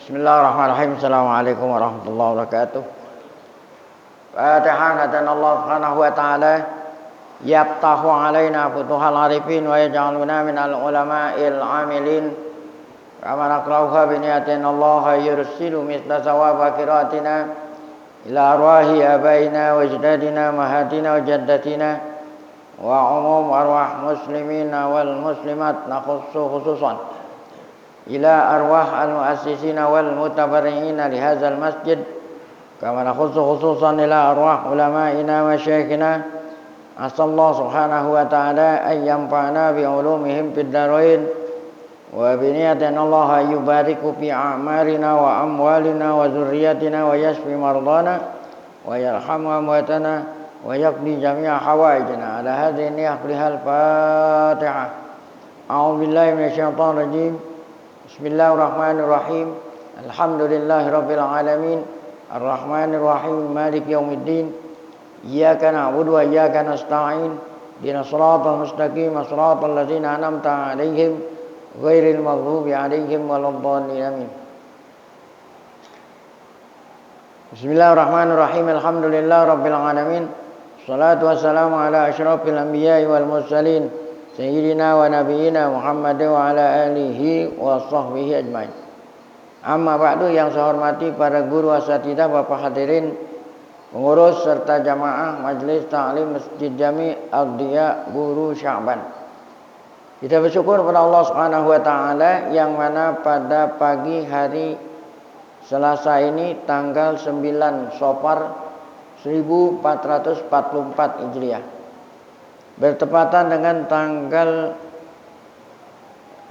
Bismillahirrahmanirrahim. Assalamualaikum warahmatullahi wabarakatuh. Fatihah dan Allah Subhanahu wa taala yaftahu alaina futuhal arifin wa yaj'aluna minal ulama'il amilin. Kama naqra'uha bi niyatin Allah yursilu mithla sawaba qiraatina ila arwahi abaina wa ajdadina mahatina wa jaddatina wa umum arwah muslimina wal muslimat nakhussu khususan ila arwah al-muassisina wal mutabarri'ina li hadzal masjid kama nakhussu khususan ila arwah ulama'ina wa syekhina asallahu subhanahu wa ta'ala an yanfa'ana bi ulumihim fid darain wa bi niyatin Allah yubariku fi a'marina wa amwalina wa dzurriyyatina wa yashfi mardana wa yarhamu amwatana wa yaqdi jami'a hawaijana ala hadhihi niyyah lihal Fatihah. A'udzu billahi minasyaitonir rajim. Bismillahirrahmanirrahim. Alhamdulillahirabbil alamin. Arrahmanir rahim. Maliki yaumiddin. Iyyaka na'budu wa iyyaka nasta'in. Ihdinas siratal mustaqim. Shiratal ladzina an'amta 'alaihim ghairil maghdubi 'alaihim waladdallin. Amin. Bismillahirrahmanirrahim. Alhamdulillahirabbil alamin. Shalatu wassalamu ala asyrafil anbiya'i wal mursalin. Sayyidina wa nabiyina Muhammad wa ala alihi wa sahbihi ajmain. Amma ba'du, yang saya hormati para guru asatidzah, Bapak hadirin, pengurus serta jamaah Majelis Ta'lim Masjid Jami' Ardhiya Guru Sya'ban. Kita bersyukur kepada Allah Subhanahu wa taala yang mana pada pagi hari Selasa ini tanggal 9 Safar 1444 Hijriah, bertepatan dengan tanggal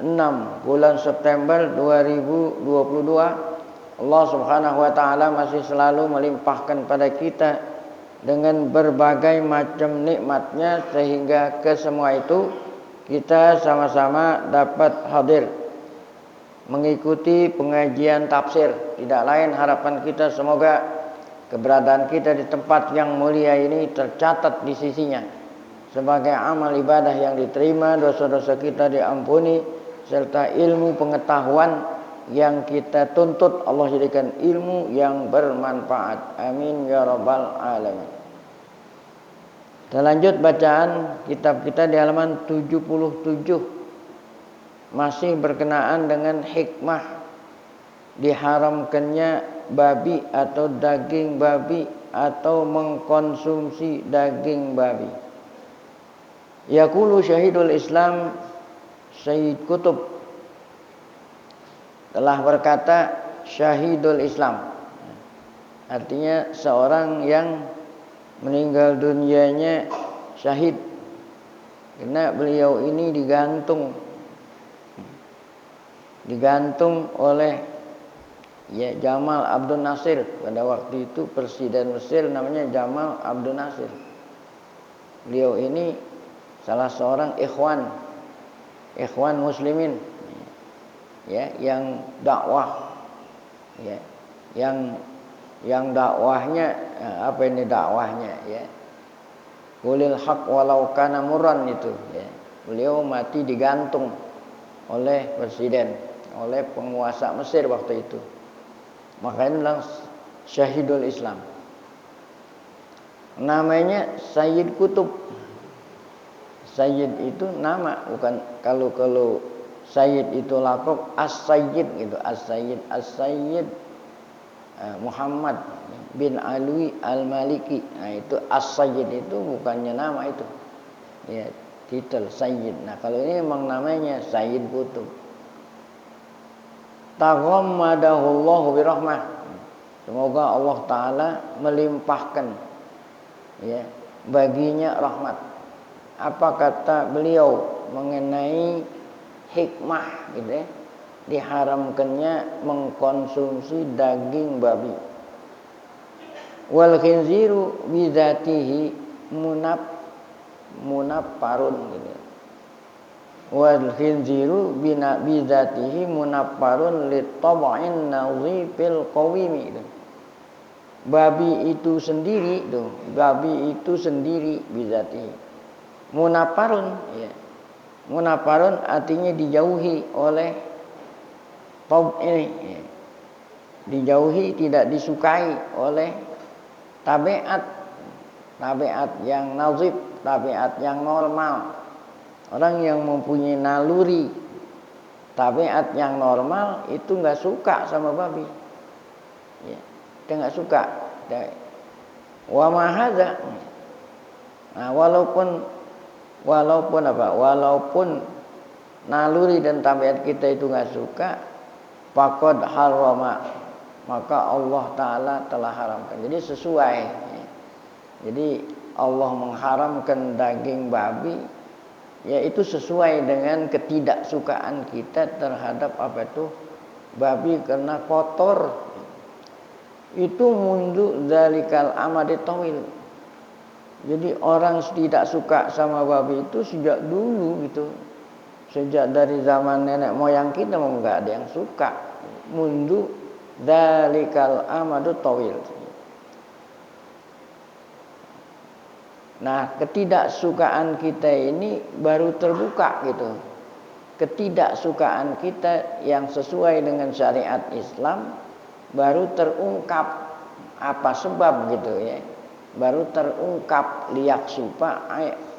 6 bulan September 2022. Allah Subhanahu wa taala masih selalu melimpahkan pada kita dengan berbagai macam nikmatnya, sehingga ke semua itu kita sama-sama dapat hadir mengikuti pengajian tafsir. Tidak lain harapan kita semoga keberadaan kita di tempat yang mulia ini tercatat di sisinya sebagai amal ibadah yang diterima, dosa-dosa kita diampuni, serta ilmu pengetahuan yang kita tuntut Allah jadikan ilmu yang bermanfaat. Amin ya rabbal alamin. Kita lanjut bacaan kitab kita di halaman 77. Masih berkenaan dengan hikmah diharamkannya babi atau daging babi atau mengkonsumsi daging babi. Yaqulu Syahidul Islam Sayyid Qutb telah berkata, Syahidul Islam artinya seorang yang meninggal dunianya syahid, karena beliau ini digantung oleh Jamal Abdul Nasir. Pada waktu itu presiden Mesir namanya Jamal Abdul Nasir. Beliau ini salah seorang ikhwan muslimin, yang dakwah, yang dakwahnya apa ini dakwahnya, qulil haq walau kana murran itu, beliau mati digantung oleh presiden, oleh penguasa Mesir waktu itu. Makanya bilang Syahidul Islam. Namanya Sayyid Qutb. Sayyid itu nama, bukan kalau Sayyid itu laqab. As-Sayyid gitu, As-Sayyid Muhammad bin Alwi Al-Maliki. Nah, itu As-Sayyid itu bukannya nama itu. Titel Sayyid. Nah, kalau ini memang namanya Sayyid Qutb. Taghammadahullahu birahmah. Semoga Allah taala melimpahkan baginya rahmat. Apa kata beliau mengenai hikmah diharamkannya mengkonsumsi daging babi. Wal khinziru bidzatihi munaffarun wal khinziru bidzatihi munaffarun litab'in nazifil qawimi. Babi itu sendiri bidzatihi munaffarun, munaffarun artinya dijauhi oleh tab ini, dijauhi, tidak disukai oleh tabiat yang nazib, tabiat yang normal. Orang yang mempunyai naluri tabiat yang normal itu nggak suka sama babi, ya, dia nggak suka. Wa mahadza. Nah, walaupun naluri dan tabiat kita itu nggak suka, faqad harrama, maka Allah Ta'ala telah haramkan. Jadi sesuai. Jadi Allah mengharamkan daging babi, yaitu sesuai dengan ketidaksukaan kita terhadap babi karena kotor. Itu mundu zalikal amadi tawil. Jadi orang tidak suka sama babi itu sejak dulu gitu. Sejak dari zaman nenek moyang kita enggak ada yang suka. Mundu zalikal amadu tawil. Nah, ketidaksukaan kita ini baru terbuka gitu. Ketidaksukaan kita yang sesuai dengan syariat Islam baru terungkap apa sebab gitu ya. Baru terungkap liyak supa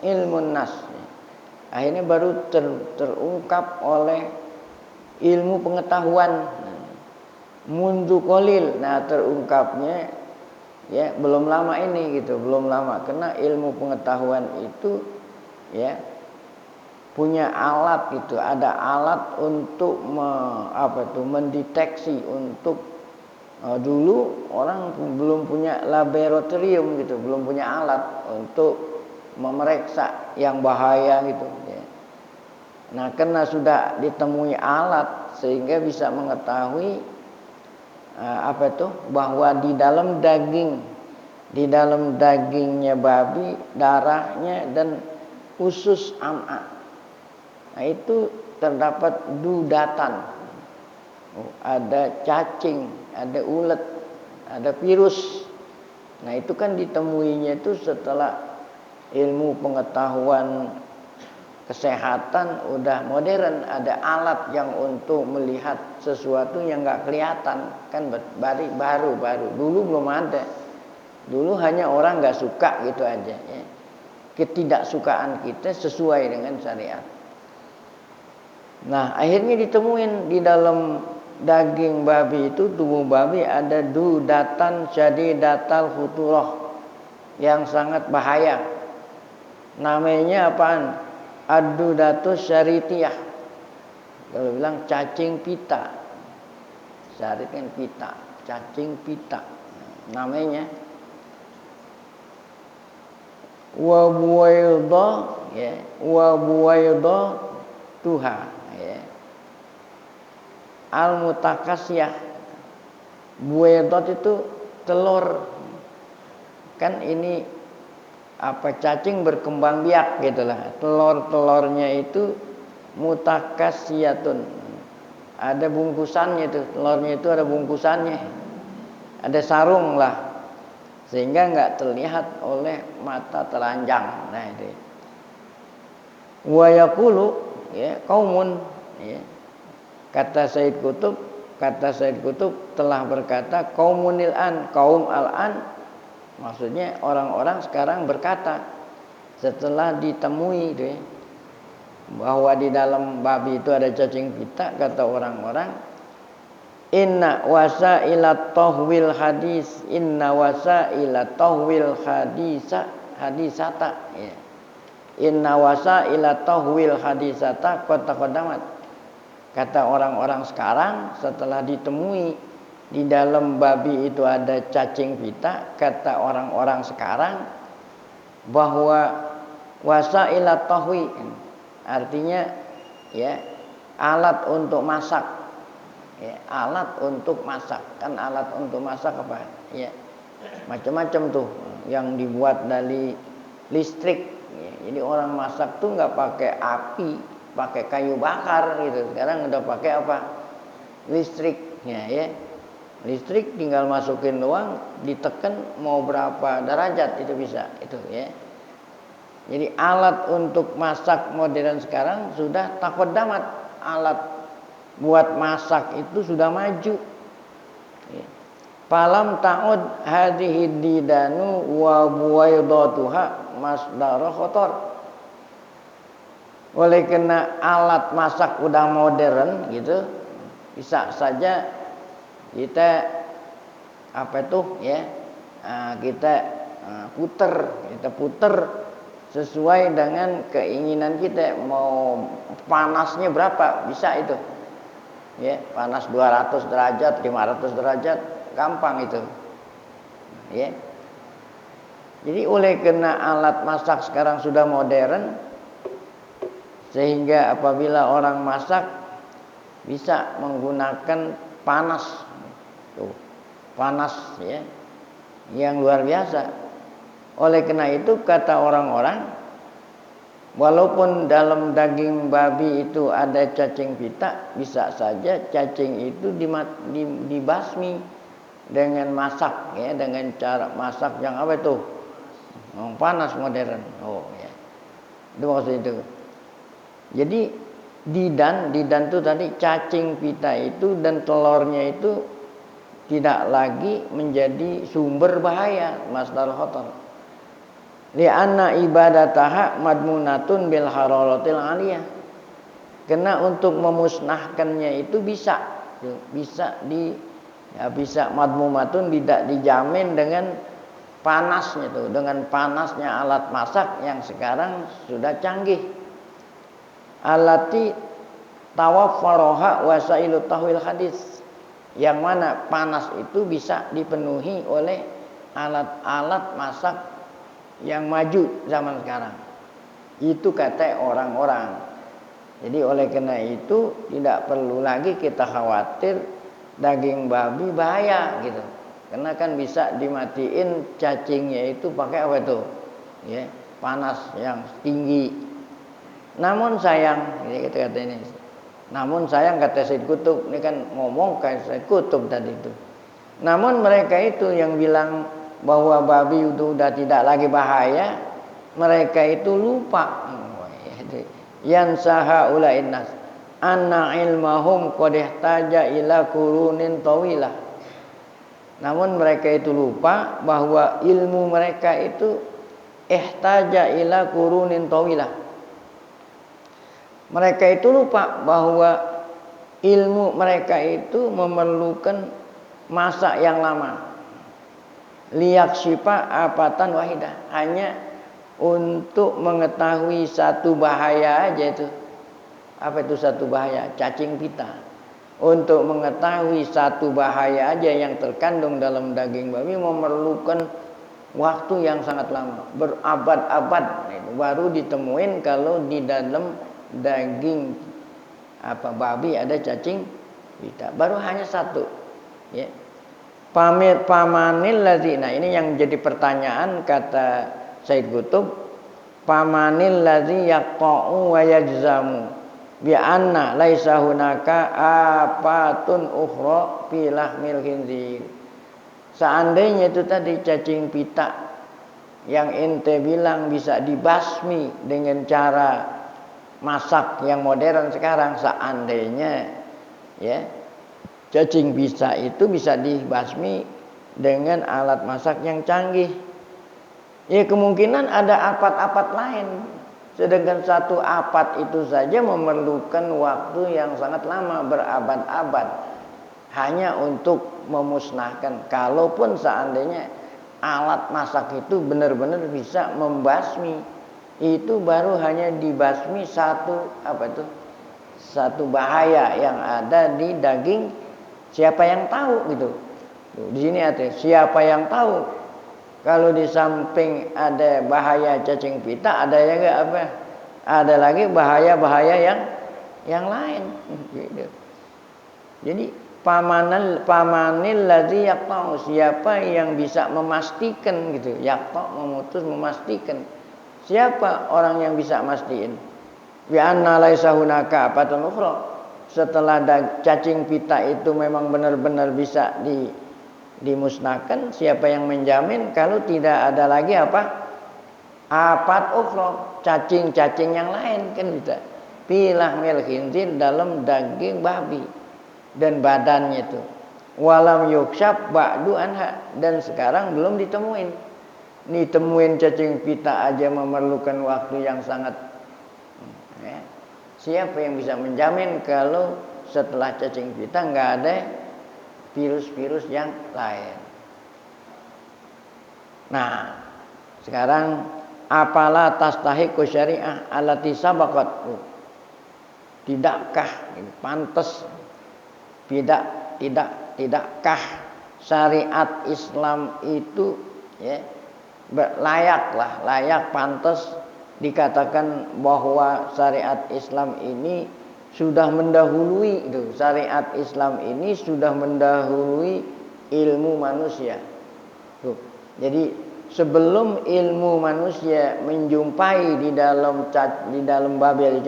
ilmun nas. Akhirnya baru terungkap oleh ilmu pengetahuan. Mundu kolil. Nah, terungkapnya ya belum lama ini gitu, belum lama, karena ilmu pengetahuan itu ya punya alat gitu, ada alat untuk mendeteksi untuk dulu orang belum punya laboratorium gitu, belum punya alat untuk memeriksa yang bahaya gitu ya. Nah, karena sudah ditemui alat sehingga bisa mengetahui bahwa di dalam dagingnya babi, darahnya dan usus am'a, nah itu terdapat dudatan, ada cacing, ada ulet, ada virus. Nah, itu kan ditemuinya itu setelah ilmu pengetahuan kesehatan udah modern, ada alat yang untuk melihat sesuatu yang nggak kelihatan, kan baru dulu belum ada. Dulu hanya orang nggak suka gitu aja ya. Ketidaksukaan kita sesuai dengan syariat. Nah, akhirnya ditemuin di dalam daging babi itu, tubuh babi ada dudatan syadidatal khuturah yang sangat bahaya. Namanya apaan? Ad-dudatus syaritiyah. Kalau bilang cacing pita. Syarit kan pita, cacing pita. Namanya wa buwaidha ya, wa buwaidha tuha ya. Al-mutakasyah. Buwaidhat itu telur. Kan ini cacing berkembang biak gitulah. Telurnya itu mutakasyatun. Ada bungkusannya itu, telurnya itu ada bungkusannya. Ada sarung lah. Sehingga enggak terlihat oleh mata telanjang. Nah, itu. Wa yaqulu ya qaumun ya. Kata Said Qutb telah berkata qaumunil an, kaum al-an, maksudnya orang-orang sekarang berkata setelah ditemui deh, bahwa di dalam babi itu ada cacing pita, kata orang-orang inna wasailat tahwil hadisata ya. Inna wasailat tahwil hadisata qad. Kata orang-orang sekarang setelah ditemui di dalam babi itu ada cacing pita, kata orang-orang sekarang bahwa wasailat tahwi artinya ya alat untuk masak. Ya, alat untuk masak. Kan alat untuk masak apa? Ya, macam-macam tuh yang dibuat dari listrik. Ya, jadi orang masak tuh nggak pakai api, pakai kayu bakar gitu. Sekarang udah pakai apa? Listrik. Ya. Listrik tinggal masukin doang, ditekan mau berapa derajat itu bisa itu ya. Jadi alat untuk masak modern sekarang sudah taqaddamat, alat buat masak itu sudah maju. Ya. Falam ta'ud hadhihi didanu wa buwaidatuha masdara khotor. Oleh kena alat masak udah modern gitu, bisa saja kita kita puter sesuai dengan keinginan kita, mau panasnya berapa bisa itu. Ya, panas 200 derajat, 500 derajat, gampang itu. Ya. Jadi oleh kena alat masak sekarang sudah modern, sehingga apabila orang masak bisa menggunakan panas, panas ya, yang luar biasa. Oleh karena itu kata orang-orang, walaupun dalam daging babi itu ada cacing pita, bisa saja cacing itu dibasmi dengan masak ya, dengan cara masak yang apa itu? Panas modern. Oh ya. Itu maksud itu. Jadi didan itu tadi cacing pita itu dan telurnya itu tidak lagi menjadi sumber bahaya, masdar khotor. Li'anna ibadataha madmunatun bil hararatil aliyah. Karena untuk memusnahkannya itu bisa madmumatun, tidak dijamin dengan panasnya tuh, dengan panasnya alat masak yang sekarang sudah canggih. Alati tawaffaroha wasailu tahwil hadis, yang mana panas itu bisa dipenuhi oleh alat-alat masak yang maju zaman sekarang. Itu kata orang-orang. Jadi oleh karena itu tidak perlu lagi kita khawatir daging babi bahaya gitu. Karena kan bisa dimatiin cacingnya itu pakai apa itu? Ya, panas yang tinggi. Namun sayang, ini kita kata ini. Namun sayang kata Said Qutb, ini kan ngomong kayak Said Qutb tadi itu. Namun mereka itu yang bilang bahwa babi itu sudah tidak lagi bahaya, mereka itu lupa. Yansaha ulain nas anna ilmahum qad ihtaja ila qurunin tawilah. Namun mereka itu lupa bahwa ilmu mereka itu ihtaja ila qurunin tawilah. Mereka itu lupa bahwa ilmu mereka itu memerlukan masa yang lama. Liyak syifa apatan wahidah, hanya untuk mengetahui satu bahaya aja itu. Apa itu satu bahaya? Cacing pita. Untuk mengetahui satu bahaya aja yang terkandung dalam daging babi memerlukan waktu yang sangat lama, berabad-abad. Baru ditemuin kalau di dalam daging babi ada cacing pita, baru hanya satu ya. Pamanil ladzi, nah ini yang jadi pertanyaan kata Said Qutb, pamanil ladzi yaqta'u wa yajzamu bi anna laisa hunaka afatun ukhra fi lahmil khinzir. Seandainya itu tadi cacing pita yang ente bilang bisa dibasmi dengan cara masak yang modern sekarang, seandainya ya cacing pita itu bisa dibasmi dengan alat masak yang canggih, ya kemungkinan ada apat-apat lain. Sedangkan satu apat itu saja memerlukan waktu yang sangat lama, berabad-abad, hanya untuk memusnahkan. Kalaupun seandainya alat masak itu benar-benar bisa membasmi, itu baru hanya dibasmi satu bahaya yang ada di daging. Siapa yang tahu gitu? Di sini ada siapa yang tahu kalau di samping ada bahaya cacing pita, ada juga ada lagi bahaya-bahaya yang lain. Gitu. Jadi pamanil ladzi yaqta'u, siapa yang bisa memastikan gitu, yaqta' memutus, memastikan. Siapa orang yang bisa mastiin? Bi anna laisa hunaka afatun ukhra. Setelah cacing pita itu memang benar-benar bisa dimusnahkan, siapa yang menjamin kalau tidak ada lagi afat ukhra, cacing-cacing yang lain kan bisa. Fi lahmil khinzir, dalam daging babi dan badannya itu. walam yuksyaf ba'du anha, dan sekarang belum ditemuin. Ditemuin cacing pita aja memerlukan waktu yang sangat ya. Siapa yang bisa menjamin kalau setelah cacing pita nggak ada virus-virus yang lain? Nah, sekarang apalah tastahiqu syariah allati sabaqat. Tidakkah pantas tidakkah syariat Islam itu ya layak pantas dikatakan bahwa syariat Islam ini sudah mendahului itu. Syariat Islam ini sudah mendahului ilmu manusia. Tuh. Jadi sebelum ilmu manusia menjumpai di dalam Babel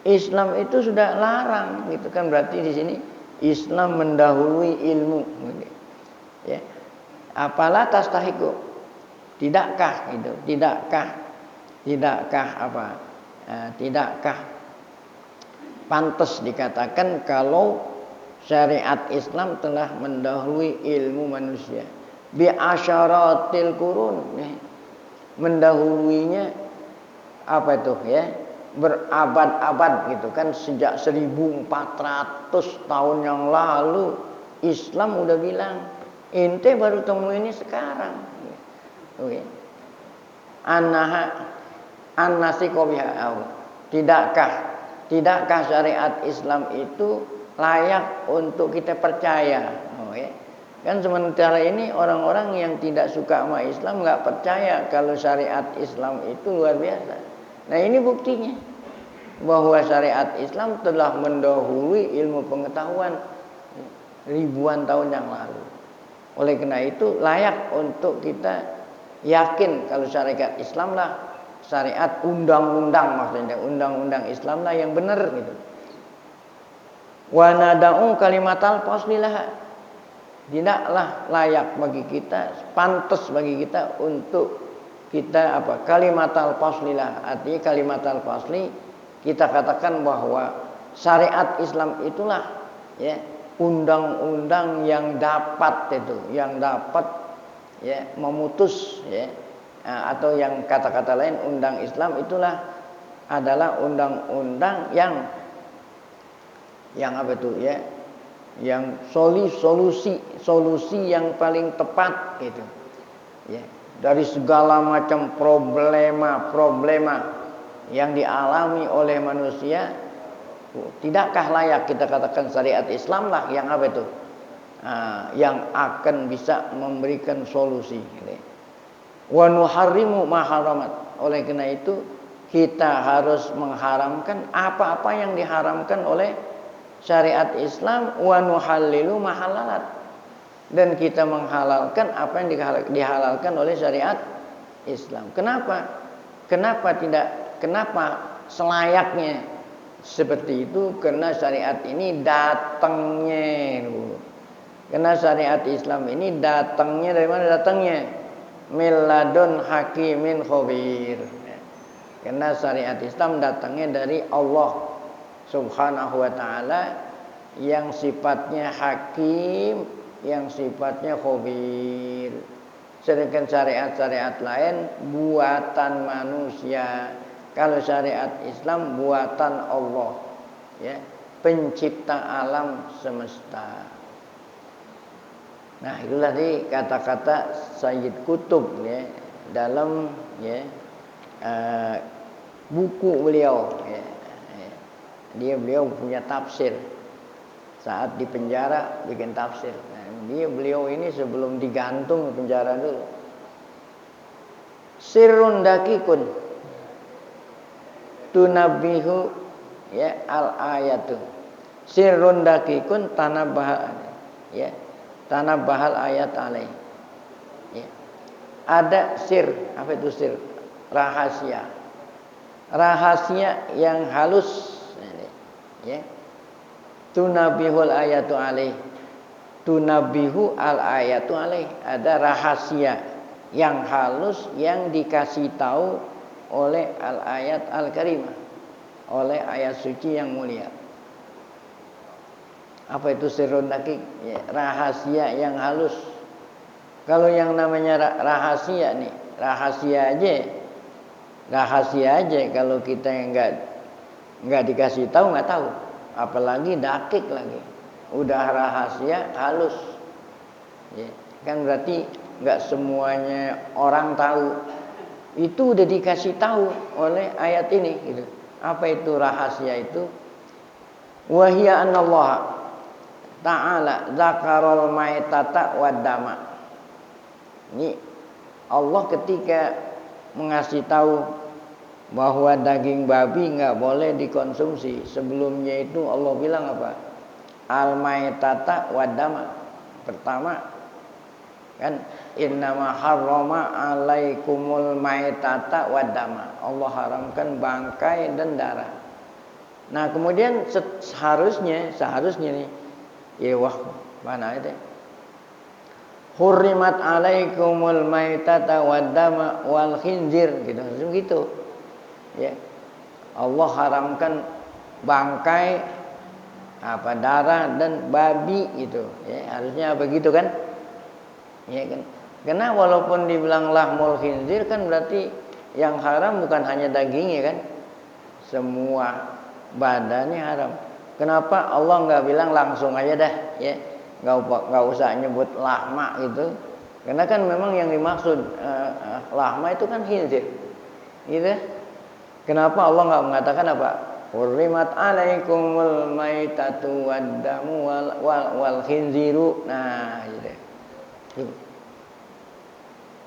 Islam itu sudah larang, gitu kan, berarti di sini Islam mendahului ilmu. Ya. Apalah tastahiqu? Tidakkah itu? Tidakkah pantas dikatakan kalau syariat Islam telah mendahului ilmu manusia? Bi asyaratil qurun. Mendahuluinya apa itu ya? Berabad-abad gitu kan, sejak 1400 tahun yang lalu Islam udah bilang, ente baru temu ini sekarang. Oke. Tidakkah syariat Islam itu layak untuk kita percaya? Kan sementara ini orang-orang yang tidak suka sama Islam nggak percaya kalau syariat Islam itu luar biasa. Nah, ini buktinya bahwa syariat Islam telah mendahului ilmu pengetahuan ribuan tahun yang lalu. Oleh karena itu layak untuk kita yakin kalau syariat Islam lah, syariat undang-undang, maksudnya undang-undang Islam lah yang benar gitu. Wa nada'u kalimatal faslilah. Tidaklah layak bagi kita, pantas bagi kita untuk kita kalimatal faslilah, artinya kalimatal fasli kita katakan bahwa syariat Islam itulah ya undang-undang yang dapat ya memutus ya, atau yang kata-kata lain undang Islam itulah adalah undang-undang yang apa itu ya, yang solusi yang paling tepat gitu ya. Dari segala macam problema yang dialami oleh manusia, tidakkah layak kita katakan syariat Islam lah yang apa itu? Yang akan bisa memberikan solusi. Wa nuharrimu ma haramat. Oleh karena itu kita harus mengharamkan apa-apa yang diharamkan oleh syariat Islam, wa nuhallilu ma halalat. Dan kita menghalalkan apa yang dihalalkan oleh syariat Islam. Kenapa selayaknya seperti itu? Karena syariat ini datangnya dulu. Karena syariat Islam ini datangnya dari mana datangnya? Miladun hakimin khabir. Karena syariat Islam datangnya dari Allah Subhanahu wa taala yang sifatnya hakim, yang sifatnya khabir. Sedangkan syariat-syariat lain buatan manusia. Kalau syariat Islam buatan Allah, ya, pencipta alam semesta. Nah, itulah tadi kata-kata Sayyid Qutb ya dalam ya buku beliau ya. Beliau punya tafsir. Saat di penjara bikin tafsir. Beliau ini sebelum digantung di penjara dulu. Sirrun dakikun tunabihu ya al-ayatu. Sirrun dakikun tanabah ya. Tanabahal ayat alaih. Ya. Ada sir, apa itu sir? Rahasia. Rahasia yang halus ya. Tunabihul ayatu alaih. Tunabihu al ayatu alaih. Ada rahasia yang halus yang dikasih tahu oleh al ayat al karimah, oleh ayat suci yang mulia. Apa itu sirrun dakik? Ya, rahasia yang halus. Kalau yang namanya rahasia nih, rahasia aja kalau kita yang nggak dikasih tahu nggak tahu, apalagi dakik lagi, udah rahasia halus, ya, kan berarti nggak semuanya orang tahu. Itu udah dikasih tahu oleh ayat ini, gitu. Apa itu rahasia itu? Wahia anallah ta'ala zakarul maitata waddama. Ini Allah ketika mengasih tahu bahwa daging babi nggak boleh dikonsumsi. Sebelumnya itu Allah bilang apa? Al maitata waddama. Pertama kan innama harrama alaikumul maitata waddama. Allah haramkan bangkai dan darah. Nah, kemudian seharusnya nih, ya wah, mana itu? Hurrimat alaikumul maitata waddama wal khinzir, gitu. Ya. Allah haramkan bangkai, darah dan babi gitu. Ya, harusnya begitu kan? Ya kan? Karena walaupun dibilang lahmul khinzir kan berarti yang haram bukan hanya dagingnya kan? Semua badannya haram. Kenapa Allah nggak bilang langsung aja dah, ya? Nggak usah nyebut lahma gitu, karena kan memang yang dimaksud lahma itu kan khinzir, gitu. Kenapa Allah nggak mengatakan apa? Hurrimat alaikumul maitatu waddamu wal khinziru. Nah, gitu.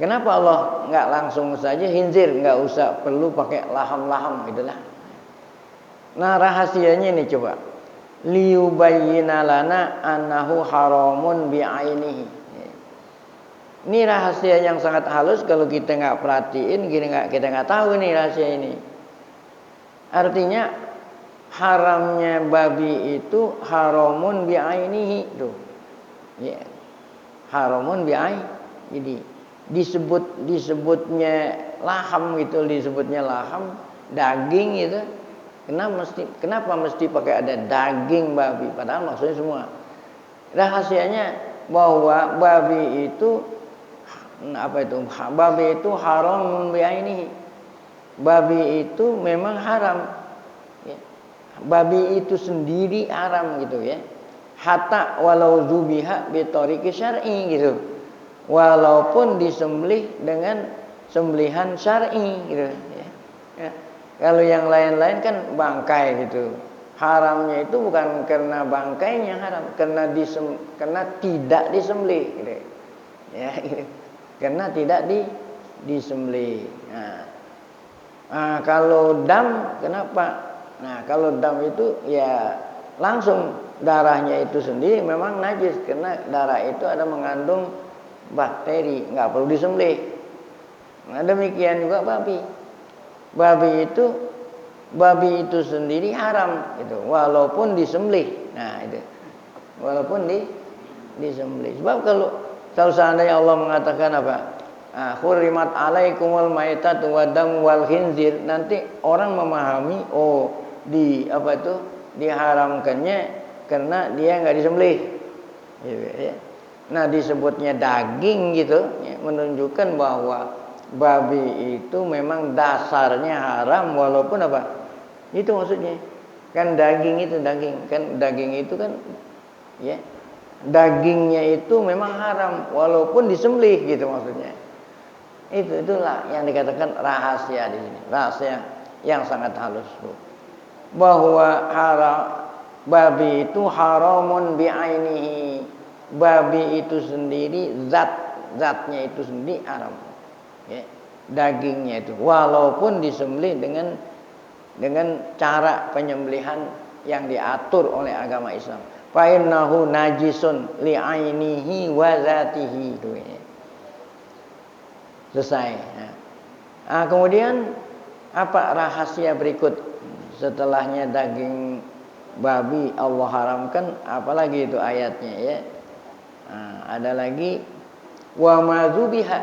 Kenapa Allah nggak langsung saja khinzir, nggak usah perlu pakai laham gitulah. Nah, rahasianya ini coba. Liyubayyina lana annahu haramun bi'ainihi. Ini rahasia yang sangat halus, kalau kita nggak perhatiin, kita nggak tahu nih rahasia ini. Artinya haramnya babi itu haramun bi'ainihi tuh. Ya. Haramun bi'ain. Jadi disebutnya laham gitu, disebutnya laham, daging gitu. Kenapa mesti pakai ada daging babi? Padahal maksudnya semua. Rahasianya bahwa babi itu Babi itu haram bi'ainihi. Babi itu memang haram. Ya. Babi itu sendiri haram gitu ya. Hatta walau zubiha bi tariqi syar'i gitu. Walaupun disembelih dengan sembelihan syar'i gitu ya. Ya. Kalau yang lain-lain kan bangkai gitu. Haramnya itu bukan karena bangkainya haram, karena tidak disembelih gitu. Ya, gitu. Karena tidak disembelih. Nah, kalau dam kenapa? Nah, kalau dam itu ya langsung darahnya itu sendiri memang najis, karena darah itu ada mengandung bakteri, nggak perlu disembelih. Nah, demikian juga babi. Babi itu sendiri haram itu walaupun disembelih. Nah, itu. Walaupun disembelih. Sebab kalau seandainya Allah mengatakan apa? Hurrimat alaikumul maitatu waddam wal khinzir, nanti orang memahami diharamkannya karena dia enggak disembelih. Gitu ya. Nah, disebutnya daging gitu ya, menunjukkan bahwa babi itu memang dasarnya haram walaupun apa? Itu maksudnya. Kan daging itu kan ya. Dagingnya itu memang haram walaupun disembelih gitu maksudnya. Itulah yang dikatakan rahasia di sini. Rahasia yang sangat halus, Bu. Bahwa babi itu haramun bi'ainihi. Babi itu sendiri zatnya itu sendiri haram. Ya, dagingnya itu walaupun disembelih dengan cara penyembelihan yang diatur oleh agama Islam. Fa innahu najisun li'ainihi wa zatihi. Selesai. Nah, kemudian apa rahasia berikut setelahnya daging babi Allah haramkan, apalagi itu ayatnya ya. Nah, ada lagi wa ma dzubiha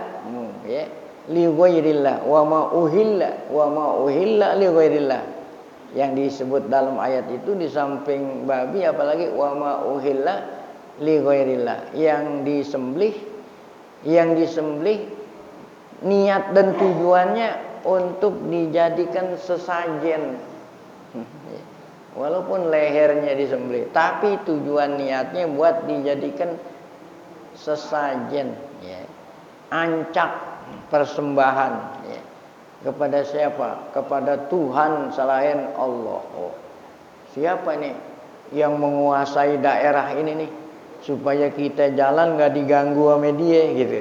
ya li ghairillah wa ma uhilla li ghairillah. yang disebut dalam ayat itu di samping babi apalagi wa ma uhilla li ghairillah, yang disembelih niat dan tujuannya untuk dijadikan sesajen. Walaupun lehernya disembelih, tapi tujuan niatnya buat dijadikan sesajen, ya. Ancak persembahan, ya. Kepada siapa? Kepada Tuhan selain Allah. Oh, siapa nih yang menguasai daerah ini nih, supaya kita jalan nggak diganggu sama dia, gitu,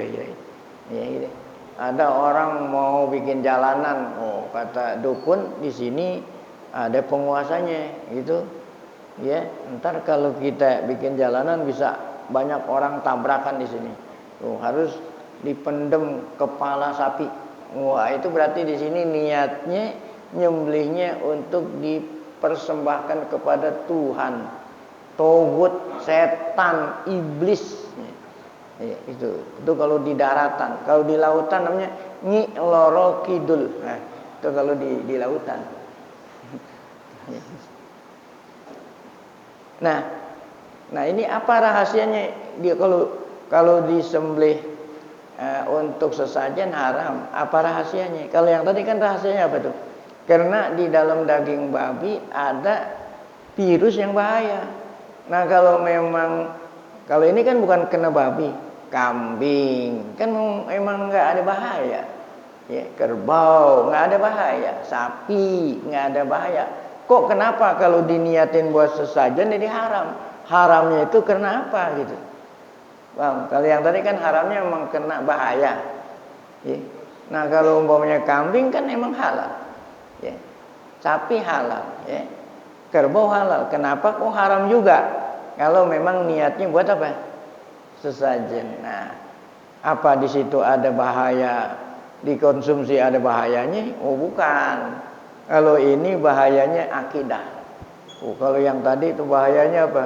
ya, gitu. Ada orang mau bikin jalanan, oh kata dukun di sini ada penguasanya, gitu, ya. Ntar kalau kita bikin jalanan bisa banyak orang tabrakan di sini. Tuh, harus dipendem kepala sapi. Wah, itu berarti di sini niatnya nyembelihnya untuk dipersembahkan kepada Tuhan, togut, setan, iblis. Ya, itu kalau di daratan. Kalau di lautan namanya Nyi Loro Kidul. Nah, itu kalau di lautan. Nah ini apa rahasianya? Dia kalau disembelih untuk sesajen haram. Apa rahasianya? Kalau yang tadi kan rahasianya apa tuh? Karena di dalam daging babi ada virus yang bahaya. Nah kalau ini kan bukan kena babi, kambing kan memang nggak ada bahaya. Ya, kerbau nggak ada bahaya, sapi nggak ada bahaya. Kok kenapa kalau diniatin buat sesajen jadi haram? Haramnya itu karena apa gitu? Bang, kalau yang tadi kan haramnya memang kena bahaya. Ya. Nah kalau umpamanya kambing kan emang halal. Ya. Sapi halal. Ya. Kerbau halal. Kenapa kok haram juga? Kalau memang niatnya buat apa? Sesajen. Nah, apa di situ ada bahaya? Dikonsumsi ada bahayanya? Oh bukan. Kalau ini bahayanya akidah. Kalau yang tadi itu bahayanya apa?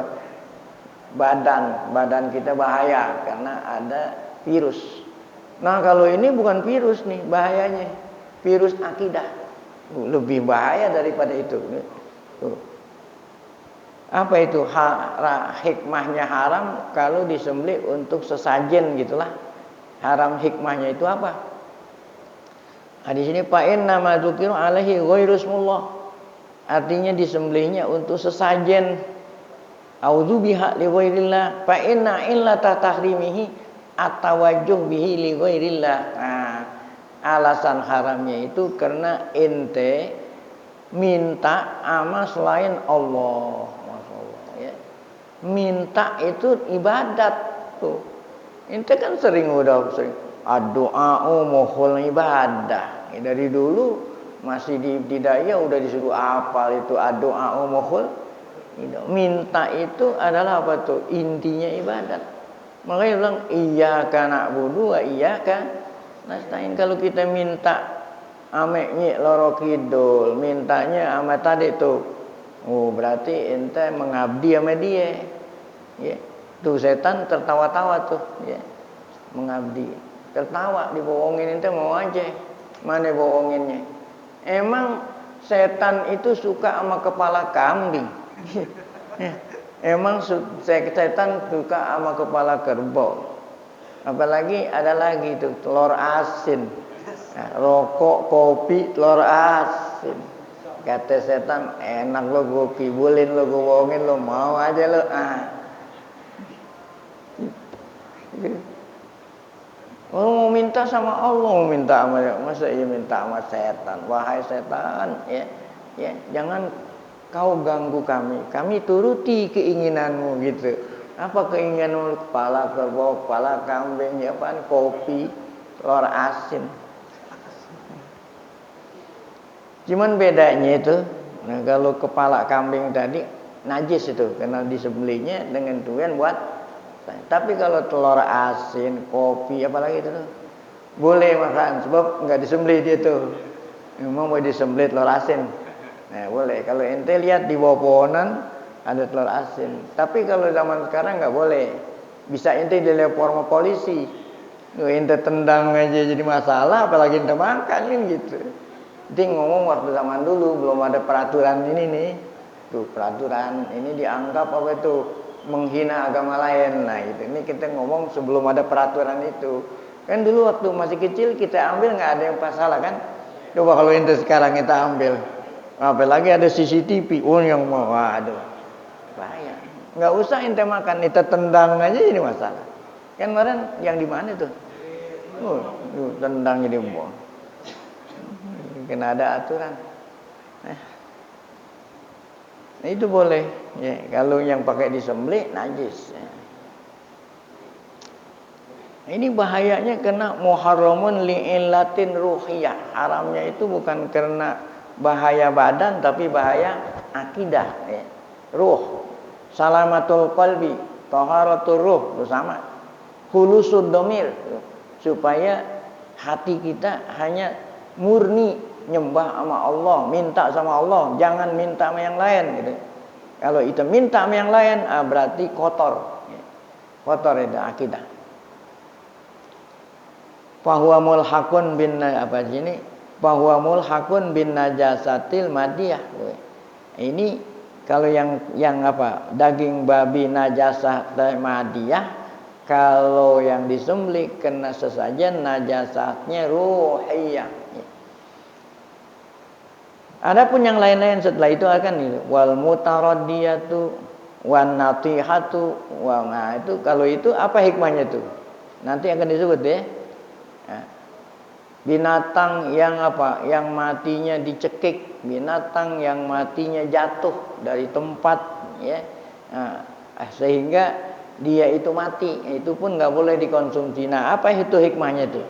Badan kita bahaya karena ada virus. Nah kalau ini bukan virus nih bahayanya, virus akidah. Lebih bahaya daripada itu. Apa itu? Hikmahnya haram kalau disembelih untuk sesajen gitulah. Haram hikmahnya itu apa? Nah, di sini fa inna ma dzukiru alaihi ghairusmullah. Artinya disembelihnya untuk sesajen. Auzu biha li ghairillah fa inna illata tahrimihi atawajjuh bihi li ghairillah. Nah, alasan haramnya itu karena ente minta ama selain Allah. Masyaallah, ya. Minta itu ibadat tuh. Ente kan sering doa mohon ibadah. Dari dulu masih di daya udah disuruh hafal itu doa mohon. Minta itu adalah apa tuh? Intinya ibadat. Makanya bilang iyyaka na'budu wa iyyaka nasta'in. Kalau kita minta ame Nyi Loro Kidul, mintanya ame tadi tuh. Oh, berarti ente mengabdi sama dia. Ya. Tuh setan tertawa-tawa tuh, ya. Mengabdi. Tertawa dibohongin ente mau aja. Mana bohonginnya? Emang setan itu suka sama kepala kambing. Emang setan suka sama kepala kerbau. Apalagi ada lagi itu telur asin. Nah, rokok, kopi, telur asin. Kata setan, enak lo gue kibulin lo, gue bohongin lo, mau aja lo. Mau minta sama Allah, mau minta sama, masa iya minta sama setan? Wahai setan, ya, jangan kau ganggu kami turuti keinginanmu gitu. Apa keinginanmu? Kepala kerbau, kepala kambing, ya apaan? Kopi, telur asin. Cuman bedanya itu, nah kalau kepala kambing tadi najis itu karena disembelihnya dengan tujuan buat. Tapi kalau telur asin, kopi, apalagi itu tuh boleh makan sebab nggak disembelih dia tuh. Memang mau disembelih telur asin. Nah boleh. Kalau ente lihat di bawah pohonan ada telur asin. Tapi kalau zaman sekarang nggak boleh. Bisa ente dilapor sama polisi. Ente tendang aja jadi masalah, apalagi ente makan kan gitu. Jadi ngomong waktu zaman dulu belum ada peraturan ini nih. Tuh peraturan ini dianggap apa itu menghina agama lain. Nah itu ini kita ngomong sebelum ada peraturan itu. Kan dulu waktu masih kecil kita ambil nggak ada yang masalah kan. Coba kalau itu sekarang kita ambil, apalagi ada CCTV, yang mau, waduh, bahaya. Nggak usah ente makan, kita tendang aja jadi masalah. Kan kemarin yang di mana tuh? Tendang jadi bom. Kena ada aturan. Nah, itu boleh. Ya, kalau yang pakai disembelih najis. Ya. Ini bahayanya kena muharramun li'illatin ruhiyah. Haramnya itu bukan karena bahaya badan tapi bahaya akidah. Ya. Ruh. Salamatul qalbi, taharatul ruh, itu sama. Hulusud domir, supaya hati kita hanya murni nyembah sama Allah, minta sama Allah, jangan minta sama yang lain gitu. Kalau itu minta sama yang lain, berarti kotor. Kotor itu akidah. Fahuwa mulhaqun bin apa sini? Fahuwa mulhaqun bin najasatil madiyah. Ini kalau yang apa? Daging babi najasah madiyah, kalau yang disembelih kena sesajen najasatnya ruhiyah. Adapun yang lain-lain setelah itu akan itu wal mutaraddiyatu wan natihatu. Nah itu kalau itu apa hikmahnya tuh? Nanti akan disebut ya. Binatang yang apa? Yang matinya dicekik, binatang yang matinya jatuh dari tempat ya. Sehingga dia itu mati, itu pun nggak boleh dikonsumsi. Nah, apa itu hikmahnya itu?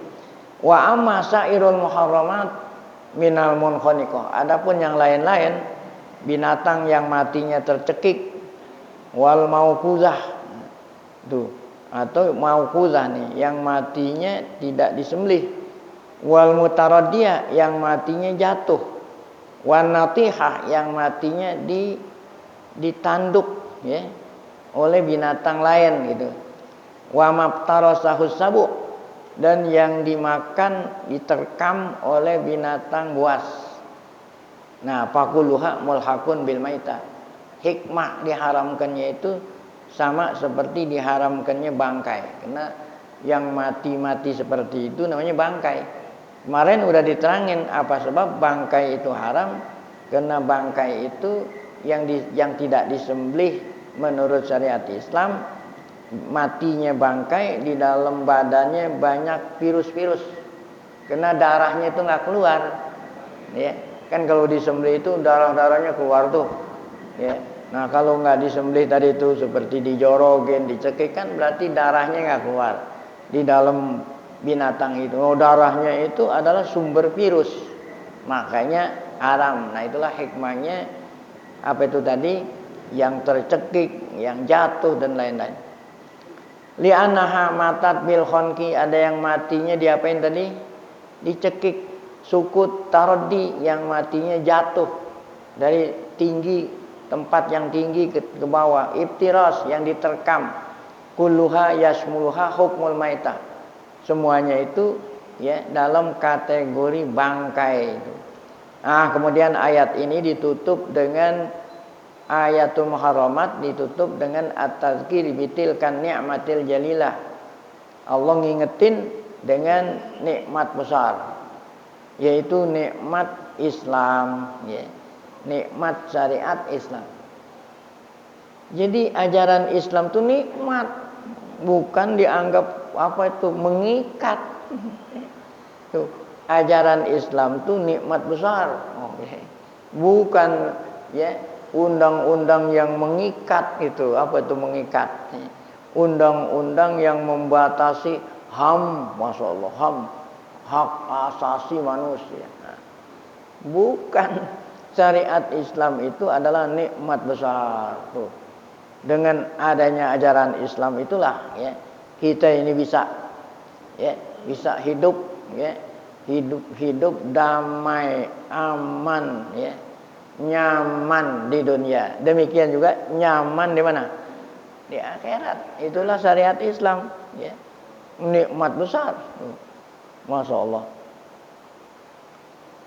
Wa amma sairul muharramat minal munkhaniqah. Adapun yang lain-lain, binatang yang matinya tercekik, wal mauquzah tuh, atau mauquzah nih, yang matinya tidak disembelih, wal mutaraddiyah yang matinya jatuh, wan natihah yang matinya ditanduk ya oleh binatang lain gitu. Wa maftarasahus sabu, dan yang dimakan diterkam oleh binatang buas. Nah, fakuluha mulhaqun bil maitah. Hikmah diharamkannya itu sama seperti diharamkannya bangkai. Karena yang mati-mati seperti itu namanya bangkai. Kemarin udah diterangin apa sebab bangkai itu haram. Karena bangkai itu yang tidak disembelih menurut syariat Islam, matinya bangkai di dalam badannya banyak virus-virus. Karena darahnya itu nggak keluar. Ya, kan kalau disembelih itu darah-darahnya keluar tuh. Ya. Nah, kalau nggak disembelih tadi itu seperti dijorogin, dicekik kan berarti darahnya nggak keluar di dalam binatang itu. Oh, darahnya itu adalah sumber virus. Makanya haram. Nah, itulah hikmahnya apa itu tadi? Yang tercekik, yang jatuh dan lain-lain. Li'annaha matat bil khonki, ada yang matinya diapain tadi? Dicekik. Sukut taroddi, yang matinya jatuh dari tinggi, tempat yang tinggi ke bawah. Ibtiras, yang diterkam. Kulluha yasmuluha hukmul maitah. Semuanya itu ya dalam kategori bangkai itu. Nah, kemudian ayat ini ditutup dengan ayatul muharramat, ditutup dengan at-tazkir bitilkan ni'matil jalilah. Allah ngingetin dengan nikmat besar, yaitu nikmat Islam ya. Nikmat syariat Islam. Jadi ajaran Islam itu nikmat, bukan dianggap apa itu mengikat. Tuh, ajaran Islam itu nikmat besar. Bukan ya undang-undang yang mengikat itu. Apa itu mengikat? Undang-undang yang membatasi HAM, Masya Allah, HAM, hak asasi manusia. Bukan. Syariat Islam itu adalah nikmat besar tuh. Dengan adanya ajaran Islam itulah ya kita ini bisa hidup ya, hidup damai, aman ya, nyaman di dunia. Demikian juga nyaman di mana? Di akhirat. Itulah syariat Islam ya. Nikmat besar. Masya Allah.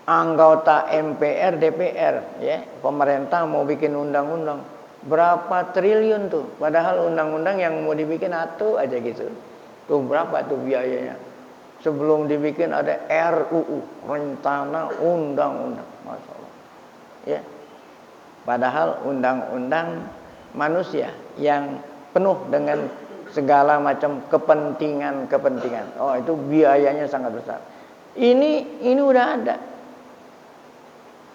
anggota MPR, DPR, ya, pemerintah mau bikin undang-undang berapa triliun tuh, padahal undang-undang yang mau dibikin satu aja gitu. Tuh berapa tuh biayanya? Sebelum dibikin ada RUU, rencana undang-undang, Masya Allah. Ya, padahal undang-undang manusia yang penuh dengan segala macam kepentingan. Oh, itu biayanya sangat besar. Ini udah ada.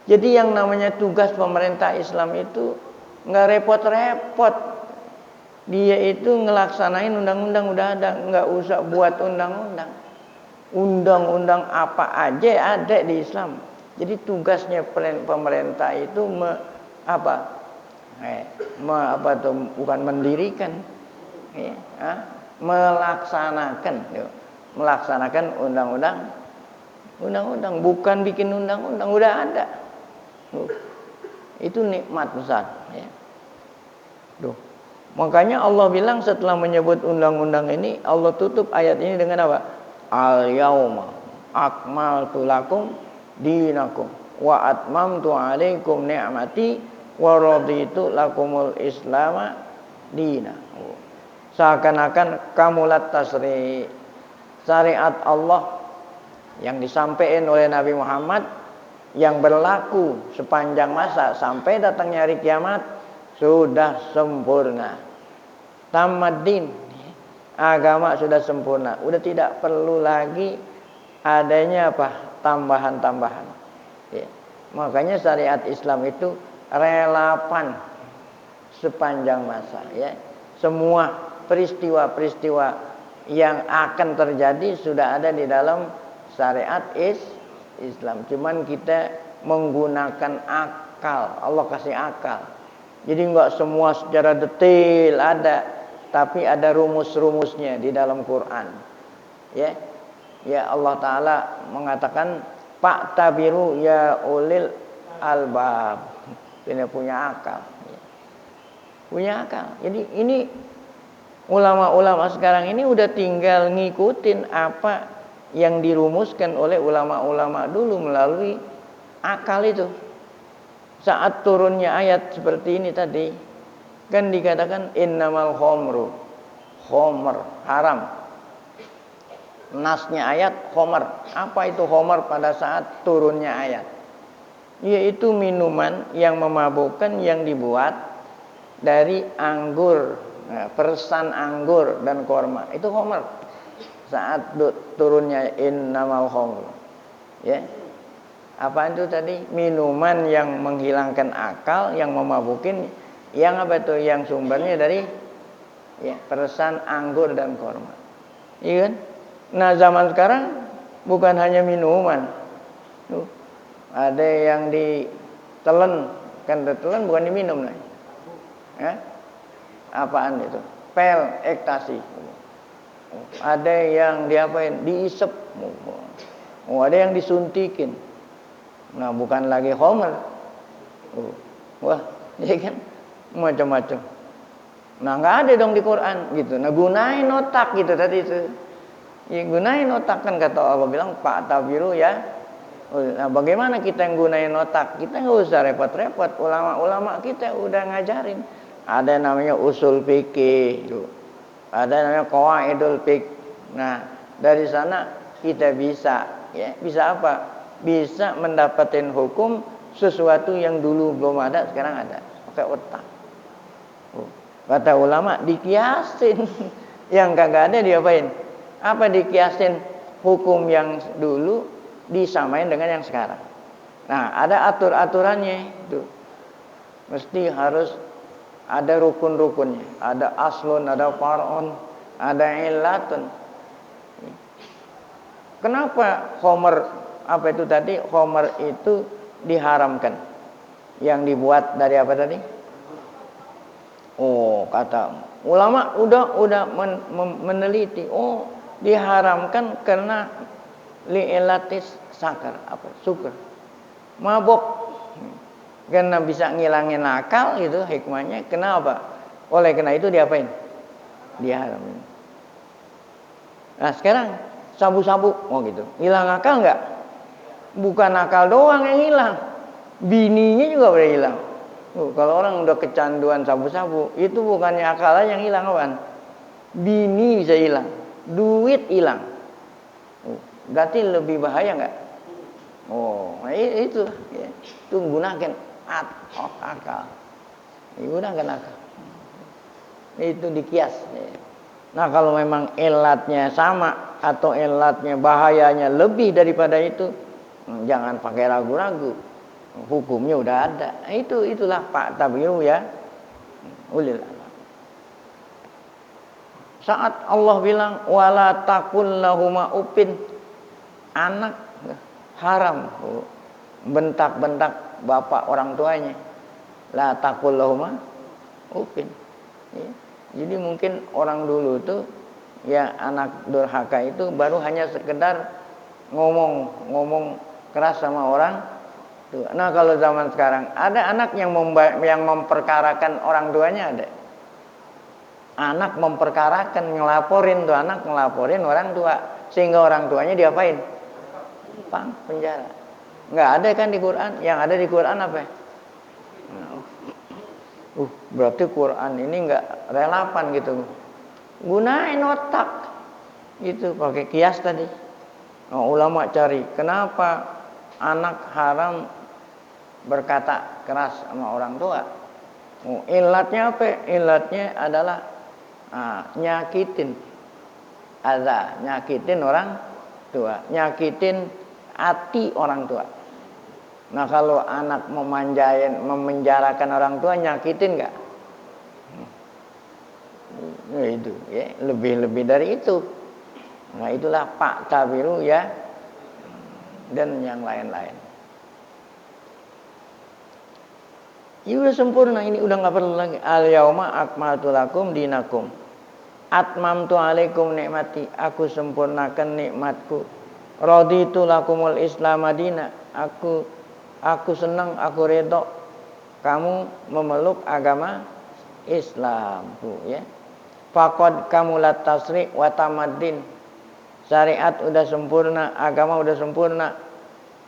Jadi yang namanya tugas pemerintah Islam itu nggak repot-repot. Dia itu ngelaksanain undang-undang udah ada, nggak usah buat undang-undang. Undang-undang apa aja ada di Islam. Jadi tugasnya pemerintah itu bukan mendirikan, ya, melaksanakan undang-undang, bukan bikin undang-undang, udah ada. Itu nikmat besar, ya. Makanya Allah bilang setelah menyebut undang-undang ini, Allah tutup ayat ini dengan apa? Al-yauma akmaltu lakum dinakum wa atmamtu alaikum ni'mati wa raditu lakumul islama dina. Seakan-akan kamulat tasri, syariat Allah yang disampaikan oleh Nabi Muhammad yang berlaku sepanjang masa sampai datangnya hari kiamat sudah sempurna. Tamaddin, agama sudah sempurna, udah tidak perlu lagi adanya tambahan-tambahan, ya. Makanya syariat Islam itu relevan sepanjang masa, ya. Semua peristiwa-peristiwa yang akan terjadi sudah ada di dalam syariat Islam. Cuman kita menggunakan akal, Allah kasih akal. Jadi enggak semua secara detail ada, tapi ada rumus-rumusnya di dalam Quran. Ya. Ya, Allah Ta'ala mengatakan Pak tabiru ya ulil albab. Ini punya akal. Punya akal. Jadi ini ulama-ulama sekarang ini udah tinggal ngikutin apa yang dirumuskan oleh ulama-ulama dulu melalui akal itu. Saat turunnya ayat seperti ini tadi, kan dikatakan innamal khomru, khomer, haram. Nasnya ayat khomer. Apa itu khomer pada saat turunnya ayat? Yaitu minuman yang memabukkan yang dibuat dari anggur, persan anggur dan korma. Itu khomer. Saat turunnya innamal khomru, ya. Apaan itu tadi? Minuman yang menghilangkan akal, yang memabukin, yang apa itu? Yang sumbernya dari, ya, persan anggur dan korma. Iya kan? Nah, zaman sekarang bukan hanya minuman. Ada yang ditelen, kan ditelen bukan diminum nih. Ya? Apaan itu? Pel, ekstasi. Ada yang diapain? Diisep. Ada yang disuntikin. Nah, bukan lagi khomer. Wah, ya kan? Macam-macam. Nah, nggak ada dong di Quran gitu. Nah, gunain otak gitu tadi itu. Ya, gunain otak, kan kata Allah bilang Pak tabiru ya. Nah, bagaimana kita yang gunain otak? Kita nggak usah repot-repot. Ulama-ulama kita udah ngajarin. Ada namanya usul fikih, ada namanya qawaidul fiqh. Nah, dari sana kita bisa, ya, bisa apa? Bisa mendapatkan hukum sesuatu yang dulu belum ada, sekarang ada. Pakai otak. Kata ulama dikiasin. Yang kagak ada diapain? Apa dikiasin? Hukum yang dulu disamain dengan yang sekarang. Nah, ada atur-aturannya itu. Mesti harus ada rukun-rukunnya. Ada aslun, ada far'un, ada illatun. Kenapa khomer, apa itu tadi? Khomer itu diharamkan. Yang dibuat dari apa tadi? Oh, kata ulama udah meneliti. Oh, diharamkan karena li'ilatis sakar, apa? Suker. Mabok. Karena bisa ngilangin akal itu hikmahnya. Kenapa? Oleh karena itu diapain? Diharamin. Nah, sekarang sabu-sabu, oh gitu. Hilang akal enggak? Bukan akal doang yang hilang, bininya juga udah hilang. Kalau orang udah kecanduan sabu-sabu, itu bukannya akalnya yang hilang, kawan. Bini bisa hilang, duit hilang. Berarti lebih bahaya nggak? Nah itu, ya. Itu gunakan akal. Gunakan akal. Itu dikias. Ya. Nah kalau memang elatnya sama atau elatnya bahayanya lebih daripada itu, jangan pakai ragu-ragu. Hukumnya udah ada. Itulah Pak Tabiru ya. Ulil alam. Saat Allah bilang wala taqul lahuma upin, anak haram bentak-bentak bapak orang tuanya. La taqul lahuma upin. Ya. Jadi mungkin orang dulu tuh ya anak durhaka itu baru hanya sekedar ngomong keras sama orang. Nah kalau zaman sekarang ada anak yang memperkarakan orang tuanya, ada anak memperkarakan, ngelaporin orang tua, sehingga orang tuanya diapain? Penjara. Nggak ada kan di Quran? Yang ada di Quran apa? Berarti Quran ini nggak relevan gitu. Gunain otak gitu, pakai kias tadi. Ulama cari kenapa anak haram berkata keras sama orang tua. Ilatnya apa? Ilatnya adalah nyakitin orang tua, nyakitin hati orang tua. Nah kalau anak memenjarakan orang tua, nyakitin nggak? Nah, itu ya, lebih dari itu. Nah itulah Pak Tabiru ya, dan yang lain-lain. Ini udah sempurna, ini udah nggak perlu lagi. Al yauma akmaltu lakum dinakum, atmamtu alaikum nikmati, aku sempurnakan nikmatku. Raditu lakumul Islam madina, aku senang, aku redha kamu memeluk agama Islamku ya. Faqad kamulat tasri' wa tamaddin, syariat udah sempurna, agama udah sempurna.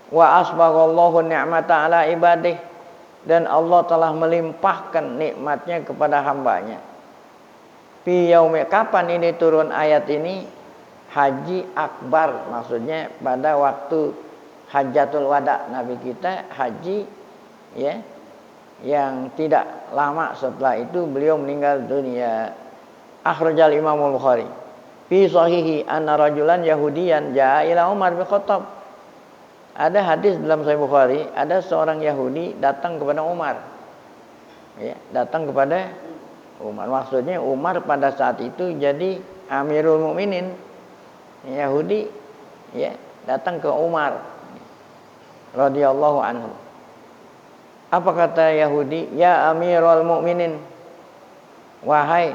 Wa asbaghallahu ni'mata ala ibadih, dan Allah telah melimpahkan nikmatnya kepada hambanya. Fi yaumi, kapan ini turun ayat ini? Haji akbar, maksudnya pada waktu Hajatul Wada, Nabi kita haji ya, yang tidak lama setelah itu beliau meninggal dunia. Akhrajal Imam Bukhari fi sahihi anna rajulan yahudiyan jaa ila Umar bin Khattab. Ada hadis dalam Sahih Bukhari, ada seorang Yahudi datang kepada Umar. Ya, datang kepada Umar. Maksudnya Umar pada saat itu jadi Amirul Mukminin. Yahudi ya, datang ke Umar radhiyallahu anhu. Apa kata Yahudi? Ya Amirul Mukminin, wahai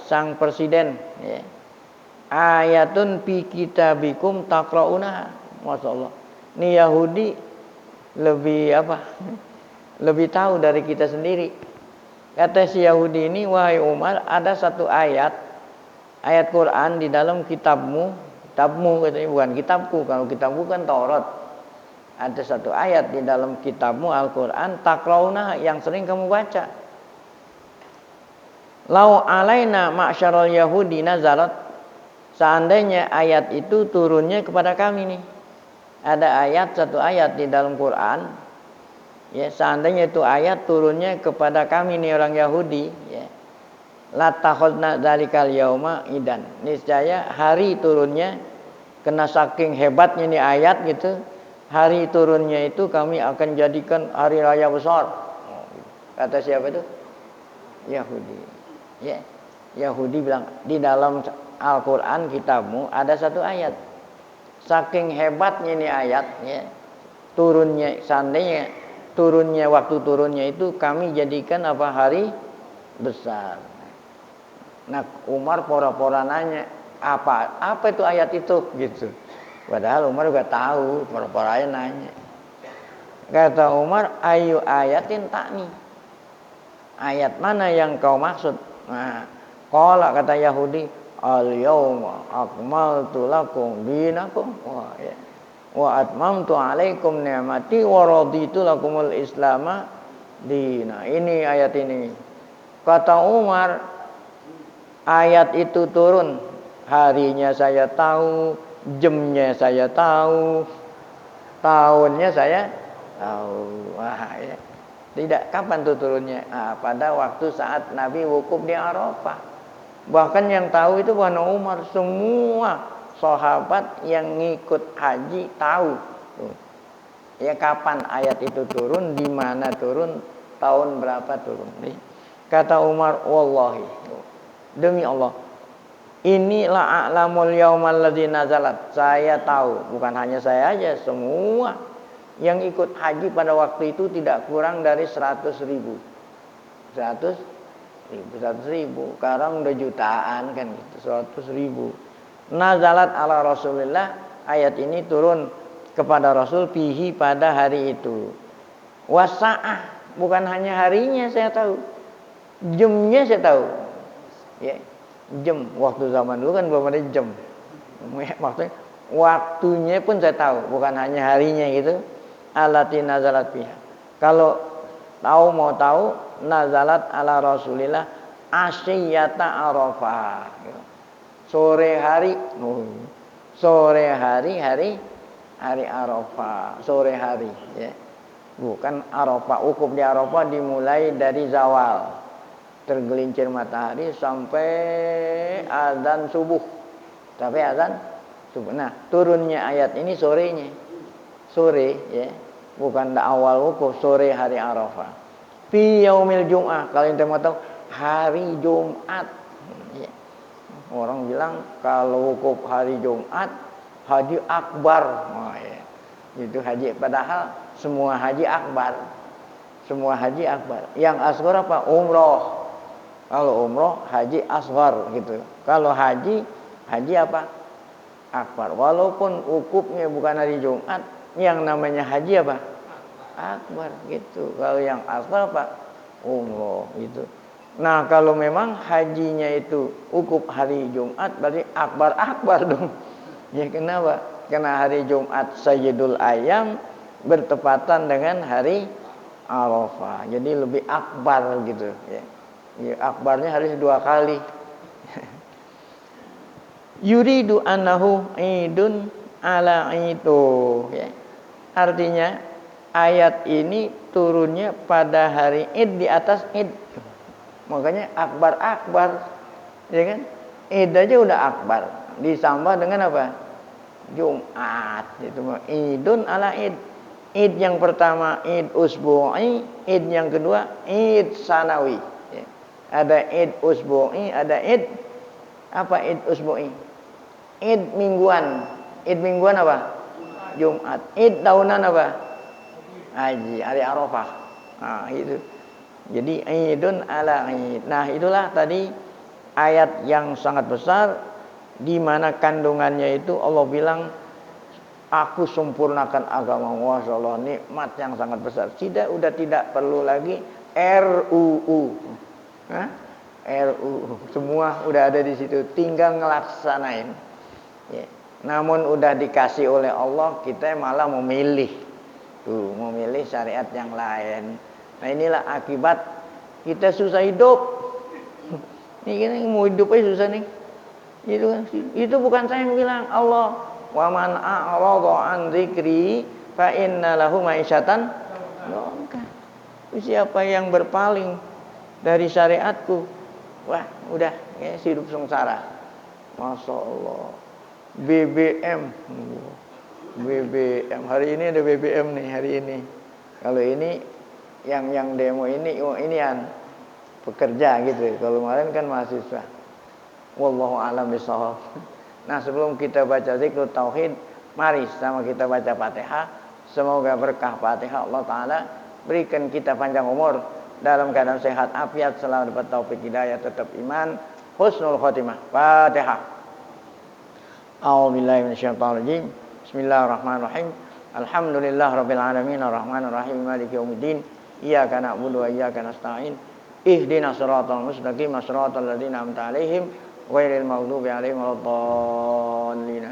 sang presiden ya. Ayatun fi kitabikum taqrauna. Masyaallah. Ini Yahudi lebih tahu dari kita sendiri. Kata si Yahudi ini, wahai Umar, ada satu ayat Quran di dalam kitabmu katanya, bukan kitabku. Kalau kitabku kan Taurat. Ada satu ayat di dalam kitabmu Al-Quran, taqrauna, yang sering kamu baca. Lau alaina ma'syarul yahudi nazarat, seandainya ayat itu turunnya kepada kami nih. Ada satu ayat di dalam Quran ya, seandainya itu ayat turunnya kepada kami nih orang Yahudi ya, latakhadna dzalikal yauma idan, niscaya hari turunnya, kena saking hebatnya nih ayat gitu, hari turunnya itu kami akan jadikan hari raya besar. Kata siapa itu? Yahudi ya. Yahudi bilang, di dalam Al-Quran kitabmu ada satu ayat, saking hebatnya ini ayat ya, turunnya, seandainya turunnya, waktu turunnya itu kami jadikan hari besar. Nah Umar pora-pora nanya, apa itu ayat itu gitu. Padahal Umar juga tahu, pora-poranya nanya. Kata Umar, ayu ayatin takni, ayat mana yang kau maksud? Nah qala, kata Yahudi, al yauma akmaltu lakum dinakum. Wah ya, wa atmamtu 'alaikum ni'mati wa raditu lakumul islama dina. Ini ayat ini. Kata Umar, ayat itu turun, harinya saya tahu, jamnya saya tahu, tahunnya saya tahu. Wah, ya. Tidak, kapan tuh turunnya? Pada waktu saat Nabi wukuf di Arafah. Bahkan yang tahu itu bukan Umar, semua sahabat yang ngikut haji tahu. Ya, kapan ayat itu turun, di mana turun, tahun berapa turun. Kata Umar, wallahi, demi Allah, inilah a'lamul yaumal ladzi nazalat. Saya tahu, bukan hanya saya aja, semua yang ikut haji pada waktu itu tidak kurang dari 100.000. 100.000. Sekarang udah jutaan kan gitu. 100.000. Nazalat ala Rasulillah. Ayat ini turun kepada Rasul fihi pada hari itu. Wasa'ah, bukan hanya harinya saya tahu, jamnya saya tahu. Ya, jam. Waktu zaman dulu kan belum ada jam. Maksudnya waktunya pun saya tahu, bukan hanya harinya gitu. Allati nazalat fiha. Kalau mau tahu, nazalat ala Rasulillah asyiyata Arafah. Sore hari Arafah, sore hari ya. Bukan Arafah, wukuf di Arafah dimulai dari zawal, tergelincir matahari sampai azan subuh. Nah, turunnya ayat ini sorenya. Sore ya, bukan awal wukuf, sore hari Arafah. Fi yaumil Jum'ah, kalau ente mau tahu, hari Jumat. Ya. Orang bilang kalau wukuf hari Jumat, haji akbar. Oh, ya. Itu haji, padahal semua haji akbar. Semua haji akbar. Yang asghar apa? Umroh. Kalau umroh haji asghar gitu. Kalau haji apa? Akbar. Walaupun wukufnya bukan hari Jumat, yang namanya haji apa? Akbar gitu. Kalau yang asghar apa? Umroh gitu. Nah, kalau memang hajinya itu wukuf hari Jumat, berarti akbar dong. Ya, kenapa? Karena hari Jumat Sayyidul Ayyam bertepatan dengan hari Arafah. Jadi lebih akbar gitu ya. Ya, akbarnya harus 2 kali. Yuridu annahu idun ala itu ya. Artinya ayat ini turunnya pada hari Id, di atas Id. Makanya akbar ya kan? Id aja udah akbar, ditambah dengan apa? Jumat. Itu idun ala Id. Id yang pertama Id usbu'i, Id yang kedua Id sanawi ya. Ada Id usbu'i, ada Id apa? Id usbu'i. Id mingguan. Id mingguan apa? Jumat. Id tahunan apa? Haji, hari Arafah. Nah, itu. Jadi idun ala id. Nah, itulah tadi ayat yang sangat besar, di mana kandungannya itu Allah bilang, aku sempurnakan agama. Masya Allah, nikmat yang sangat besar. Udah tidak perlu lagi RUU. RUU. Semua udah ada di situ, tinggal ngelaksanain. Ya. Namun udah dikasih oleh Allah, kita malah memilih. Memilih syariat yang lain. Nah, inilah akibat kita susah hidup. Ini kita mau hidup aja susah nih. Itu bukan saya yang bilang, Allah. Wa man a'rada an dzikri fa inna lahu ma'isyatan dongka. Siapa yang berpaling dari syariatku, wah, udah ya, hidup sengsara. Masya Allah. BBM hari ini ada BBM nih hari ini. Kalau ini yang demo inian pekerja gitu. Kalau kemarin kan mahasiswa. Wallahu a'lam bishawab. Nah, sebelum kita baca zikr tauhid, mari sama kita baca Fatihah. Semoga berkah Fatihah Allah Ta'ala berikan kita panjang umur, dalam keadaan sehat afiat, selalu dapat taufik hidayah, tetap iman, husnul khotimah. Fatihah. A'udzubillahi minasyaitonir rajim. Bismillahirrahmanirrahim. Alhamdulillahirabbil alamin arrahmanir rahim maliki yaumiddin. Iyyaka na'budu wa iyyaka nasta'in. Ihdinas siratal mustaqim, siratal ladzina an'amta 'alaihim ghairil maghdubi 'alaihim waladdallin.